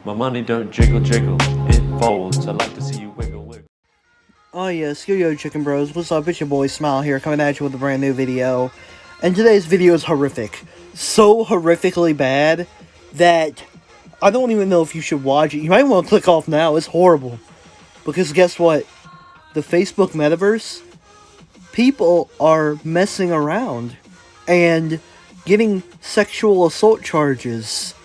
My money don't jiggle jiggle, it folds. I like to see you wiggle wiggle. Oh yes, yo chicken bros, what's up, it's your boy Smile here, coming at you with a brand new video. And today's video is horrific. So horrifically bad that I don't even know if you should watch it. You might want to click off now, it's horrible. Because guess what? The Facebook metaverse, people are messing around and getting sexual assault charges.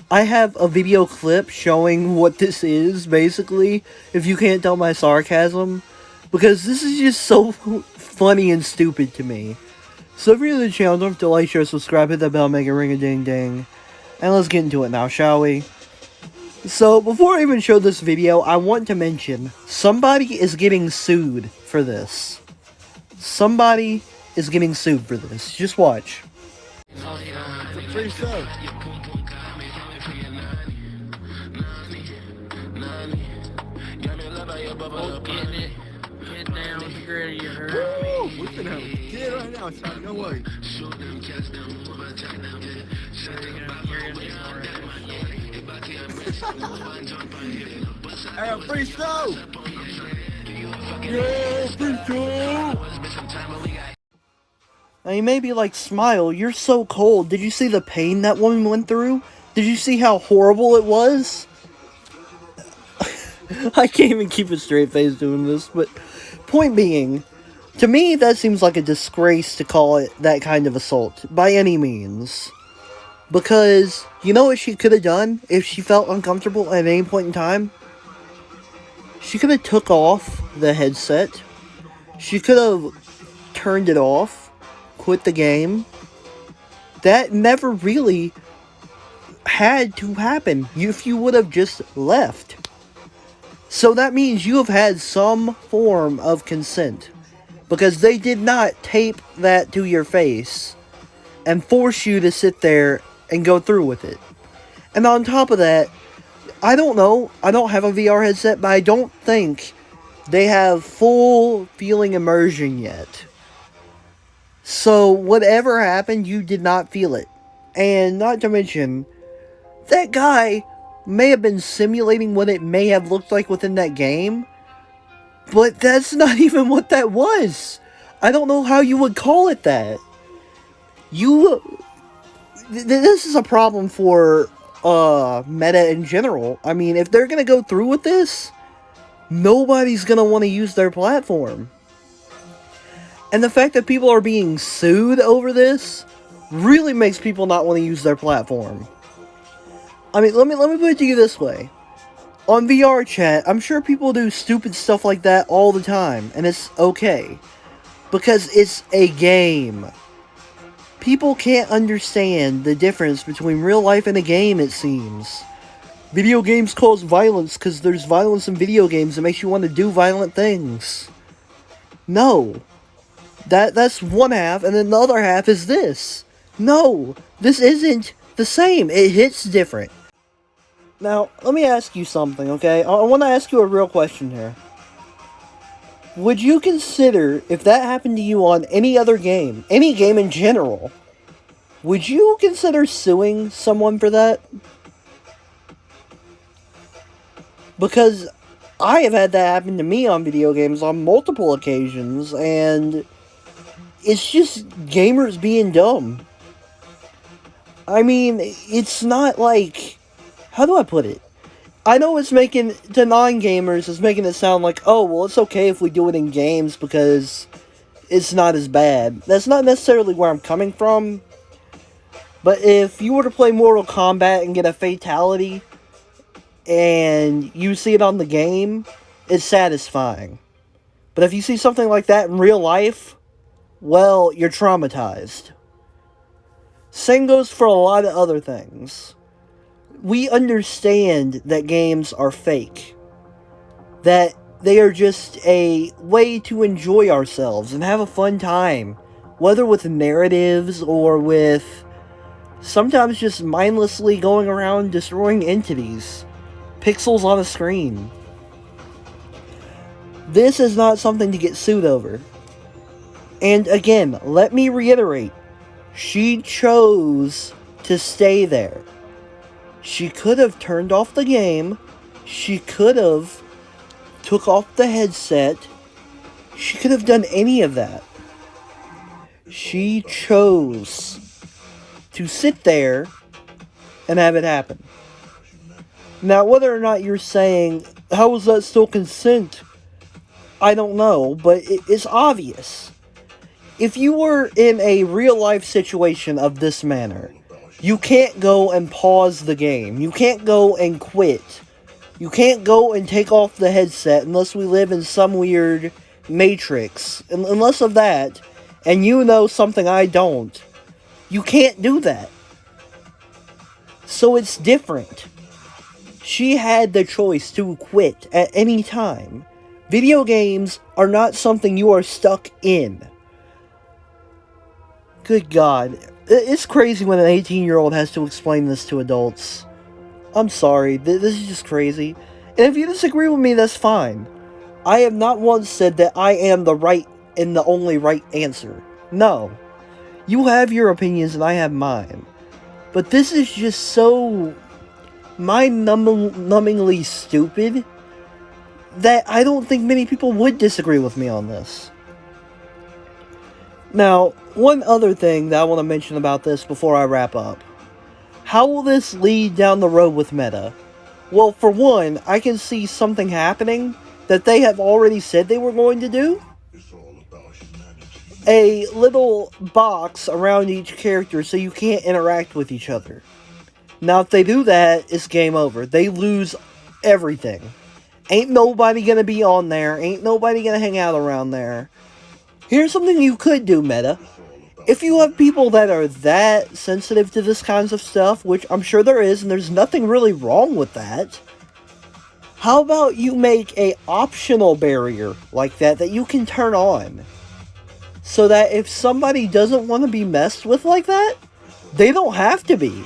I have a video clip showing what this is, basically, if you can't tell my sarcasm, because this is just so funny and stupid to me. So if you're new to the channel, don't forget to like, share, subscribe, hit that bell, make it ring a ding ding, and let's get into it now, shall we? So, before I even show this video, I want to mention, somebody is getting sued for this. Somebody is getting sued for this. Just watch. Free stuff. Get down with the gritty, you heard? Woo! We can have a kid right now, son. No way. Hey, free stove! Yeah, free stove! Now you may be like, Smile, you're so cold. Did you see the pain that woman went through? Did you see how horrible it was? I can't even keep a straight face doing this, but point being, to me that seems like a disgrace to call it that kind of assault, by any means. Because, you know what she could have done if she felt uncomfortable at any point in time? She could have took off the headset. She could have turned it off, quit the game. That never really had to happen if you would have just left. So that means you have had some form of consent, because they did not tape that to your face and force you to sit there and go through with it. And on top of that, I don't know, I don't have a VR headset, but I don't think they have full feeling immersion yet. So whatever happened, you did not feel it. And not to mention, that guy may have been simulating what it may have looked like within that game, but that's not even what that was. I don't know how you would call it that. This is a problem for meta in general. I mean, if they're gonna go through with this, nobody's gonna want to use their platform. And the fact that people are being sued over this really makes people not want to use their platform. I mean, let me put it to you this way. On VR chat, I'm sure people do stupid stuff like that all the time, and it's okay. Because it's a game. People can't understand the difference between real life and a game, it seems. Video games cause violence because there's violence in video games that makes you want to do violent things. No. That's one half, and then the other half is this. No, this isn't the same. It hits different. Now, let me ask you something, okay? I want to ask you a real question here. Would you consider, if that happened to you on any other game, any game in general, would you consider suing someone for that? Because I have had that happen to me on video games on multiple occasions, and it's just gamers being dumb. I mean, it's not like, how do I put it? I know it's making, to non-gamers, it's making it sound like, oh, well, it's okay if we do it in games because it's not as bad. That's not necessarily where I'm coming from. But if you were to play Mortal Kombat and get a fatality, and you see it on the game, it's satisfying. But if you see something like that in real life, well, you're traumatized. Same goes for a lot of other things. We understand that games are fake. That they are just a way to enjoy ourselves and have a fun time. Whether with narratives or with sometimes just mindlessly going around destroying entities. Pixels on a screen. This is not something to get sued over. And again, let me reiterate. She chose to stay there. She could have turned off the game. She could have took off the headset. She could have done any of that. She chose to sit there and have it happen. Now, whether or not you're saying, how was that still consent? I don't know, but it's obvious. If you were in a real-life situation of this manner, you can't go and pause the game. You can't go and quit. You can't go and take off the headset unless we live in some weird matrix. Unless of that, and you know something I don't, you can't do that. So it's different. She had the choice to quit at any time. Video games are not something you are stuck in. Good God. It's crazy when an 18-year-old has to explain this to adults. I'm sorry, this is just crazy. And if you disagree with me, that's fine. I have not once said that I am the right and the only right answer. No. You have your opinions and I have mine. But this is just so mind-numbingly stupid that I don't think many people would disagree with me on this. Now, one other thing that I want to mention about this before I wrap up. How will this lead down the road with Meta? Well, for one, I can see something happening that they have already said they were going to do. A little box around each character so you can't interact with each other. Now, if they do that, it's game over. They lose everything. Ain't nobody gonna be on there. Ain't nobody gonna hang out around there. Here's something you could do, Meta. If you have people that are that sensitive to this kinds of stuff, which I'm sure there is, and there's nothing really wrong with that, how about you make a optional barrier like that you can turn on? So that if somebody doesn't want to be messed with like that, they don't have to be.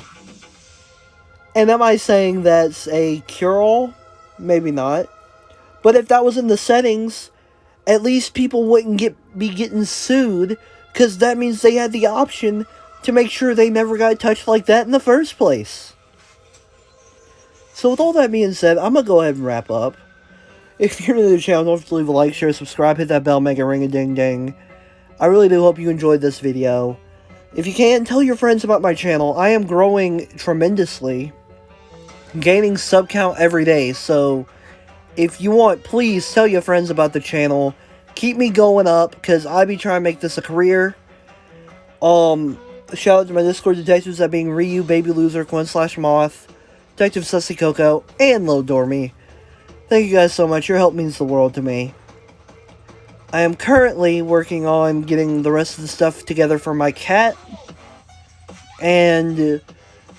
And am I saying that's a cure-all? Maybe not. But if that was in the settings, at least people wouldn't be getting sued, because that means they had the option to make sure they never got touched like that in the first place. So with all that being said, I'm going to go ahead and wrap up. If you're new to the channel, don't forget to leave a like, share, subscribe, hit that bell, make a ring-a-ding-ding. I really do hope you enjoyed this video. If you can, tell your friends about my channel. I am growing tremendously, gaining sub count every day, so if you want, please tell your friends about the channel. Keep me going up, because I be trying to make this a career. Shout out to my Discord detectives, that being Ryu, Baby Loser, Quinn/Moth, Detective Sussy Coco, and Lil Dormy. Thank you guys so much, your help means the world to me. I am currently working on getting the rest of the stuff together for my cat, and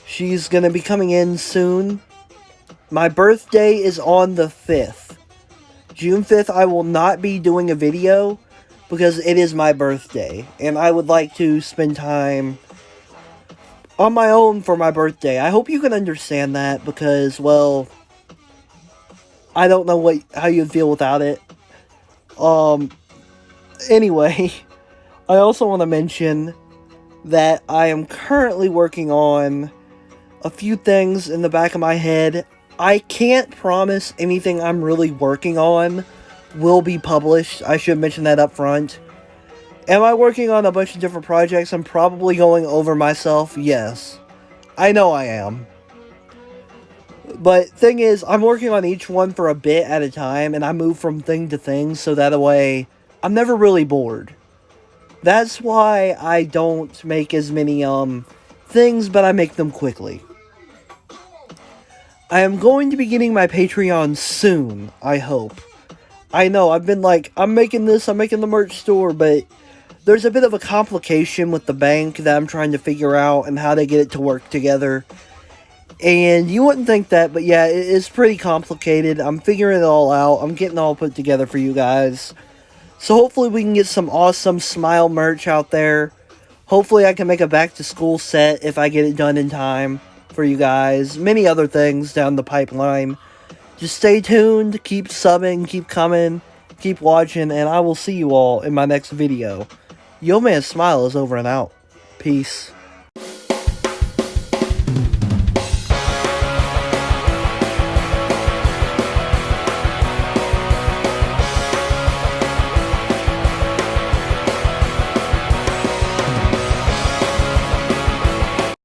she's gonna be coming in soon. My birthday is on the 5th. June 5th, I will not be doing a video because it is my birthday. And I would like to spend time on my own for my birthday. I hope you can understand that because, well, I don't know how you'd feel without it. Anyway, I also want to mention that I am currently working on a few things in the back of my head. I can't promise anything I'm really working on will be published. I should mention that up front. Am I working on a bunch of different projects? I'm probably going over myself. Yes. I know I am. But thing is, I'm working on each one for a bit at a time, and I move from thing to thing, so that way I'm never really bored. That's why I don't make as many things, but I make them quickly. I am going to be getting my Patreon soon, I hope. I know, I've been like, I'm making the merch store, but there's a bit of a complication with the bank that I'm trying to figure out and how to get it to work together. And you wouldn't think that, but yeah, it's pretty complicated. I'm figuring it all out. I'm getting it all put together for you guys. So hopefully we can get some awesome Smile merch out there. Hopefully I can make a back-to-school set if I get it done in time for you guys. Many other things down the pipeline. Just stay tuned, keep subbing, keep coming, keep watching, and I will see you all in my next video. Yo Man Smile is over and out. Peace.